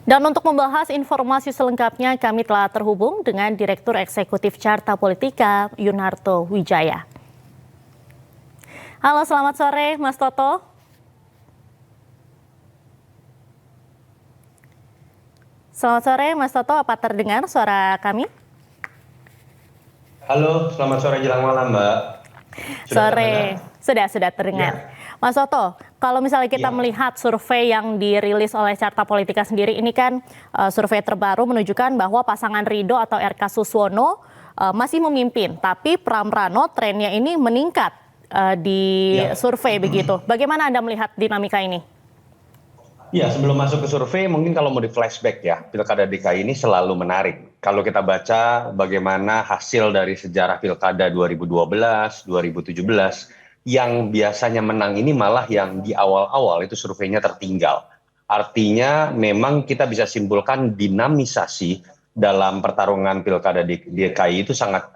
Dan untuk membahas informasi selengkapnya, kami telah terhubung dengan Direktur Eksekutif Carta Politika, Yunarto Wijaya. Halo, selamat sore, Mas Toto. Selamat sore, Mas Toto. Apa terdengar suara kami? Halo, selamat sore jelang malam, Mbak. Sudah terdengar. Ya. Mas Toto, kalau misalnya kita melihat survei yang dirilis oleh Carta Politika sendiri, ini kan survei terbaru menunjukkan bahwa pasangan Ridho atau RK Suswono masih memimpin, tapi Pram Rano trennya ini meningkat di survei begitu. Bagaimana Anda melihat dinamika ini? Ya, sebelum masuk ke survei, mungkin kalau mau di flashback ya, Pilkada DKI ini selalu menarik. Kalau kita baca bagaimana hasil dari sejarah Pilkada 2012, 2017, yang biasanya menang ini malah yang di awal-awal itu surveinya tertinggal. Artinya memang kita bisa simpulkan dinamisasi dalam pertarungan Pilkada DKI itu sangat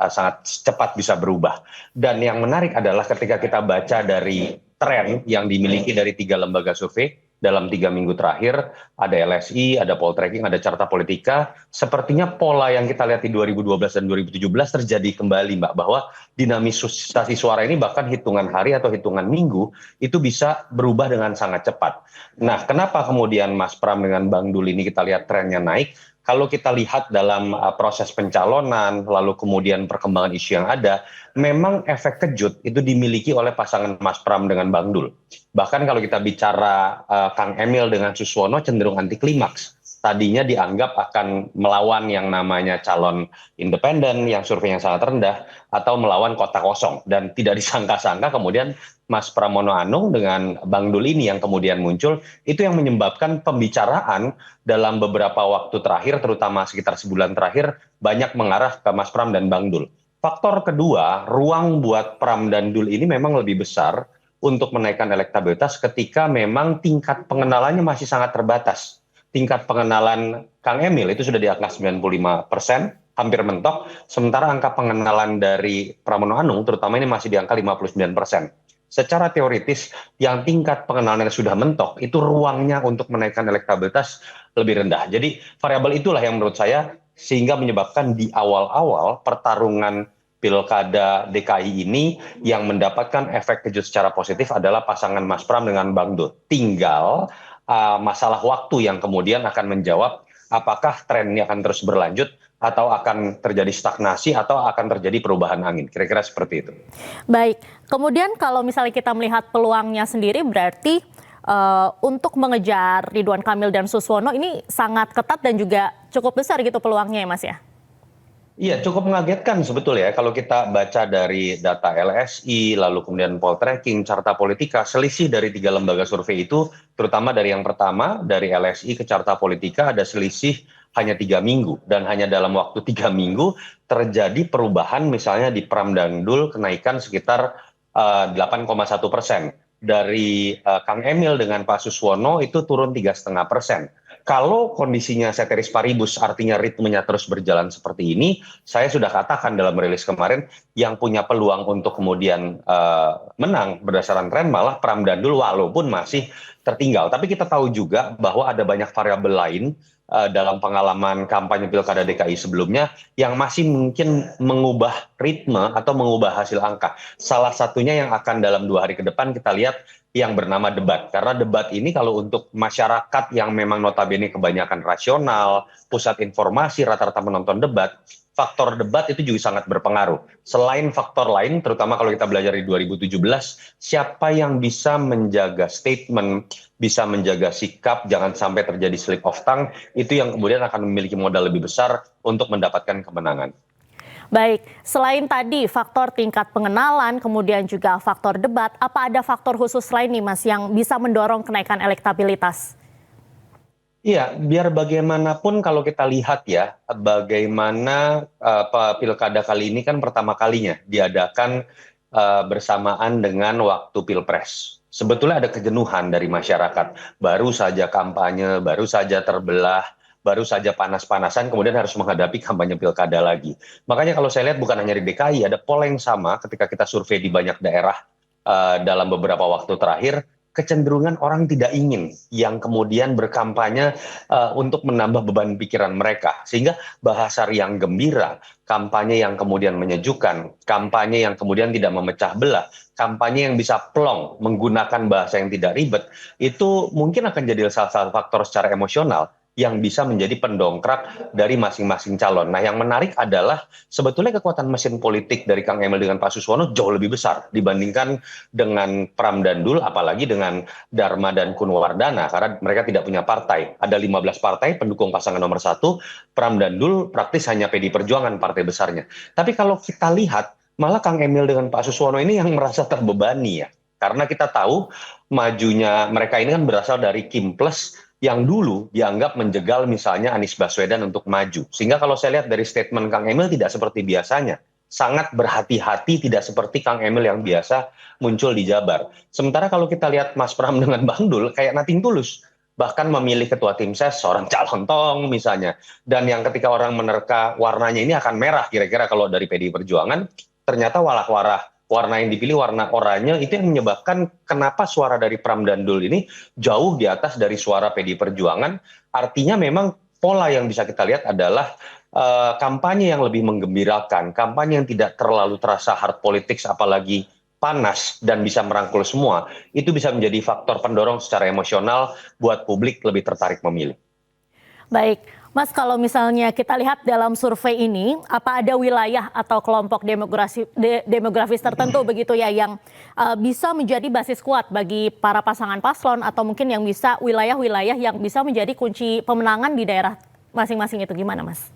cepat bisa berubah. Dan yang menarik adalah ketika kita baca dari tren yang dimiliki dari 3 lembaga survei, dalam 3 minggu terakhir, ada LSI, ada Poltreking, ada Carta Politika, sepertinya pola yang kita lihat di 2012 dan 2017 terjadi kembali, Mbak, bahwa dinamisasi suara ini bahkan hitungan hari atau hitungan minggu itu bisa berubah dengan sangat cepat. Nah, kenapa kemudian Mas Pram dengan Bang Dul ini kita lihat trennya naik? Kalau kita lihat dalam proses pencalonan, lalu kemudian perkembangan isu yang ada, memang efek kejut itu dimiliki oleh pasangan Mas Pram dengan Bang Dul. Bahkan kalau kita bicara Kang Emil dengan Suswono cenderung anti klimaks. Tadinya dianggap akan melawan yang namanya calon independen yang surveinya sangat rendah atau melawan kota kosong. Dan tidak disangka-sangka kemudian Mas Pramono Anung dengan Bang Dul ini yang kemudian muncul, itu yang menyebabkan pembicaraan dalam beberapa waktu terakhir, terutama sekitar sebulan terakhir, banyak mengarah ke Mas Pram dan Bang Dul. Faktor kedua, ruang buat Pram dan Dul ini memang lebih besar untuk menaikkan elektabilitas ketika memang tingkat pengenalannya masih sangat terbatas. Tingkat pengenalan Kang Emil itu sudah di angka 95%, hampir mentok, sementara angka pengenalan dari Pramono Anung terutama ini masih di angka 59%. Secara teoritis, yang tingkat pengenalannya sudah mentok, itu ruangnya untuk menaikkan elektabilitas lebih rendah. Jadi variabel itulah yang menurut saya sehingga menyebabkan di awal-awal pertarungan Pilkada DKI ini yang mendapatkan efek kejut secara positif adalah pasangan Mas Pram dengan Bang Dul. Tinggal masalah waktu yang kemudian akan menjawab apakah tren ini akan terus berlanjut atau akan terjadi stagnasi atau akan terjadi perubahan angin. Kira-kira seperti itu. Baik, kemudian kalau misalnya kita melihat peluangnya sendiri berarti untuk mengejar Ridwan Kamil dan Suswono ini sangat ketat dan juga cukup besar gitu peluangnya ya Mas ya? Iya, cukup mengagetkan sebetulnya ya kalau kita baca dari data LSI, lalu kemudian Poltreking, Carta Politika, selisih dari 3 lembaga survei itu, terutama dari yang pertama, dari LSI ke Carta Politika ada selisih hanya 3 minggu. Dan hanya dalam waktu 3 minggu terjadi perubahan misalnya di Pram dan Dul kenaikan sekitar 8,1%. Dari Kang Emil dengan Pak Suswono itu turun 3,5%. Kalau kondisinya ceteris paribus, artinya ritmenya terus berjalan seperti ini, saya sudah katakan dalam rilis kemarin, yang punya peluang untuk kemudian menang berdasarkan tren malah Pram dan Dul walaupun masih tertinggal. Tapi kita tahu juga bahwa ada banyak variabel lain dalam pengalaman kampanye Pilkada DKI sebelumnya yang masih mungkin mengubah ritme atau mengubah hasil angka. Salah satunya yang akan dalam 2 hari ke depan kita lihat yang bernama debat. Karena debat ini kalau untuk masyarakat yang memang notabene kebanyakan rasional, pusat informasi, rata-rata menonton debat, faktor debat itu juga sangat berpengaruh. Selain faktor lain, terutama kalau kita belajar di 2017, siapa yang bisa menjaga statement, bisa menjaga sikap, jangan sampai terjadi slip of tongue, itu yang kemudian akan memiliki modal lebih besar untuk mendapatkan kemenangan. Baik, selain tadi faktor tingkat pengenalan, kemudian juga faktor debat, apa ada faktor khusus lain nih Mas yang bisa mendorong kenaikan elektabilitas? Iya, biar bagaimanapun kalau kita lihat ya, bagaimana Pilkada kali ini kan pertama kalinya diadakan bersamaan dengan waktu Pilpres. Sebetulnya ada kejenuhan dari masyarakat, baru saja kampanye, baru saja terbelah, baru saja panas-panasan, kemudian harus menghadapi kampanye Pilkada lagi. Makanya kalau saya lihat bukan hanya di DKI, ada pola yang sama ketika kita survei di banyak daerah dalam beberapa waktu terakhir, kecenderungan orang tidak ingin yang kemudian berkampanye untuk menambah beban pikiran mereka. Sehingga bahasa yang gembira, kampanye yang kemudian menyejukkan, kampanye yang kemudian tidak memecah belah, kampanye yang bisa plong menggunakan bahasa yang tidak ribet, itu mungkin akan jadi salah satu faktor secara emosional yang bisa menjadi pendongkrak dari masing-masing calon. Nah, yang menarik adalah sebetulnya kekuatan mesin politik dari Kang Emil dengan Pak Suswono jauh lebih besar dibandingkan dengan Pram dan Dul, apalagi dengan Dharma dan Kunwardana, karena mereka tidak punya partai. Ada 15 partai pendukung pasangan nomor 1, Pram dan Dul praktis hanya PDI Perjuangan partai besarnya. Tapi kalau kita lihat, malah Kang Emil dengan Pak Suswono ini yang merasa terbebani ya. Karena kita tahu majunya mereka ini kan berasal dari Kim Plus yang dulu dianggap menjegal misalnya Anies Baswedan untuk maju. Sehingga kalau saya lihat dari statement Kang Emil tidak seperti biasanya. Sangat berhati-hati, tidak seperti Kang Emil yang biasa muncul di Jabar. Sementara kalau kita lihat Mas Pram dengan Bang Dul, kayak nothing tulus. Bahkan memilih ketua tim ses, seorang calon tong misalnya. Dan yang ketika orang menerka warnanya ini akan merah kira-kira kalau dari PDI Perjuangan, ternyata walah-warah warna yang dipilih warna oranye, itu yang menyebabkan kenapa suara dari Pram dan Dul ini jauh di atas dari suara PDI Perjuangan. Artinya memang pola yang bisa kita lihat adalah kampanye yang lebih menggembirakan, kampanye yang tidak terlalu terasa hard politics apalagi panas dan bisa merangkul semua, itu bisa menjadi faktor pendorong secara emosional buat publik lebih tertarik memilih. Baik, Mas, kalau misalnya kita lihat dalam survei ini, apa ada wilayah atau kelompok demografis tertentu begitu ya yang bisa menjadi basis kuat bagi para pasangan paslon atau mungkin yang bisa wilayah-wilayah yang bisa menjadi kunci pemenangan di daerah masing-masing itu, gimana Mas?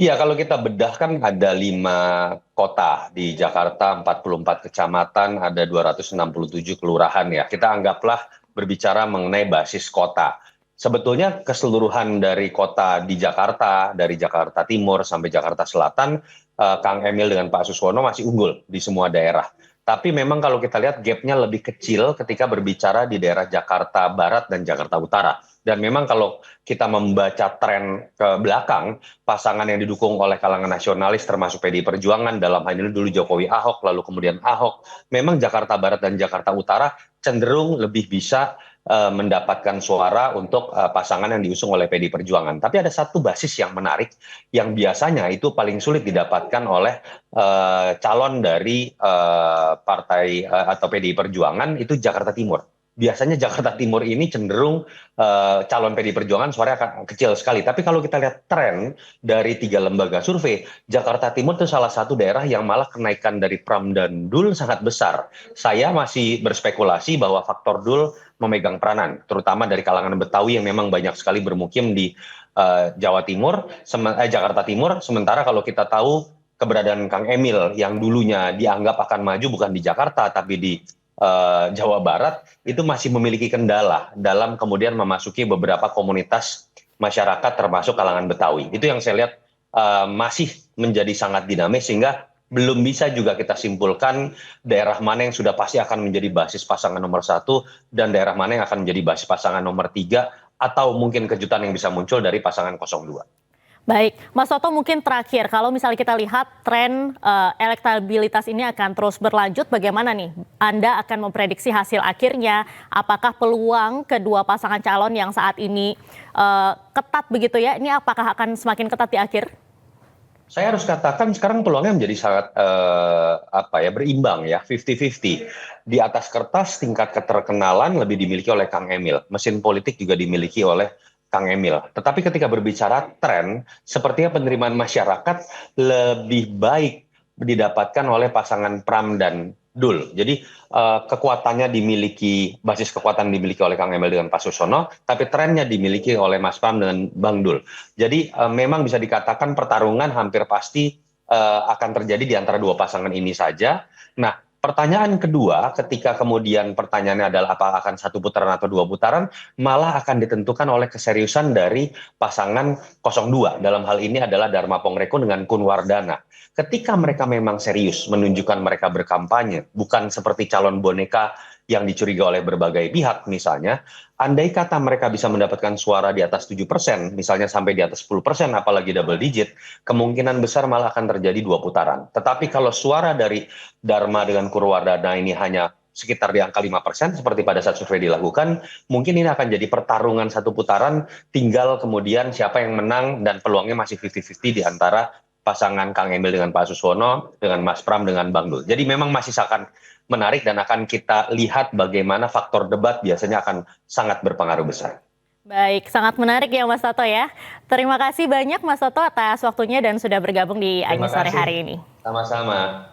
Iya, kalau kita bedah kan ada 5 kota di Jakarta, 44 kecamatan, ada 267 kelurahan ya. Kita anggaplah berbicara mengenai basis kota. Sebetulnya keseluruhan dari kota di Jakarta, dari Jakarta Timur sampai Jakarta Selatan, Kang Emil dengan Pak Suswono masih unggul di semua daerah. Tapi memang kalau kita lihat gapnya lebih kecil ketika berbicara di daerah Jakarta Barat dan Jakarta Utara. Dan memang kalau kita membaca tren ke belakang, pasangan yang didukung oleh kalangan nasionalis termasuk PDI Perjuangan, dalam hal ini dulu Jokowi Ahok, lalu kemudian Ahok, memang Jakarta Barat dan Jakarta Utara cenderung lebih bisa mendapatkan suara untuk pasangan yang diusung oleh PDI Perjuangan. Tapi ada satu basis yang menarik yang biasanya itu paling sulit didapatkan oleh calon dari partai atau PDI Perjuangan, itu Jakarta Timur. Biasanya Jakarta Timur ini cenderung calon PDI Perjuangan suaranya akan kecil sekali. Tapi kalau kita lihat tren dari 3 lembaga survei, Jakarta Timur itu salah satu daerah yang malah kenaikan dari Pram dan Dul sangat besar. Saya masih berspekulasi bahwa faktor Dul memegang peranan, terutama dari kalangan Betawi yang memang banyak sekali bermukim di Jawa Timur, Jakarta Timur. Sementara kalau kita tahu keberadaan Kang Emil yang dulunya dianggap akan maju bukan di Jakarta tapi di Jawa Barat, itu masih memiliki kendala dalam kemudian memasuki beberapa komunitas masyarakat termasuk kalangan Betawi. Itu yang saya lihat masih menjadi sangat dinamis, sehingga belum bisa juga kita simpulkan daerah mana yang sudah pasti akan menjadi basis pasangan nomor 1 dan daerah mana yang akan menjadi basis pasangan nomor 3, atau mungkin kejutan yang bisa muncul dari pasangan 02. Baik, Mas Toto, mungkin terakhir, kalau misalnya kita lihat tren elektabilitas ini akan terus berlanjut, bagaimana nih Anda akan memprediksi hasil akhirnya? Apakah peluang kedua pasangan calon yang saat ini ketat begitu ya, ini apakah akan semakin ketat di akhir? Saya harus katakan sekarang peluangnya menjadi sangat berimbang ya, 50-50. Di atas kertas tingkat keterkenalan lebih dimiliki oleh Kang Emil, mesin politik juga dimiliki oleh Kang Emil. Tetapi ketika berbicara tren, sepertinya penerimaan masyarakat lebih baik didapatkan oleh pasangan Pram dan Dul. Jadi kekuatannya dimiliki, basis kekuatan dimiliki oleh Kang Emil dengan Pak Suswono, tapi trennya dimiliki oleh Mas Pram dengan Bang Dul. Jadi memang bisa dikatakan pertarungan hampir pasti akan terjadi di antara dua pasangan ini saja. Nah, pertanyaan kedua, ketika kemudian pertanyaannya adalah apa akan 1 putaran atau 2 putaran, malah akan ditentukan oleh keseriusan dari pasangan 02. Dalam hal ini adalah Dharma Pongreko dengan Kunwardana. Ketika mereka memang serius menunjukkan mereka berkampanye, bukan seperti calon boneka yang dicurigai oleh berbagai pihak misalnya, andai kata mereka bisa mendapatkan suara di atas 7%, misalnya sampai di atas 10%, apalagi double digit, kemungkinan besar malah akan terjadi 2 putaran. Tetapi kalau suara dari Dharma dengan Kunwardana ini hanya sekitar di angka 5% seperti pada saat survei dilakukan, mungkin ini akan jadi pertarungan satu putaran, tinggal kemudian siapa yang menang dan peluangnya masih 50-50 di antara pasangan Kang Emil dengan Pak Suswono, dengan Mas Pram dengan Bang Dul. Jadi memang masih akan menarik dan akan kita lihat bagaimana faktor debat biasanya akan sangat berpengaruh besar. Baik, sangat menarik ya Mas Toto ya. Terima kasih banyak Mas Toto atas waktunya dan sudah bergabung di Terima Agi Sore kasih. hari ini. Sama-sama.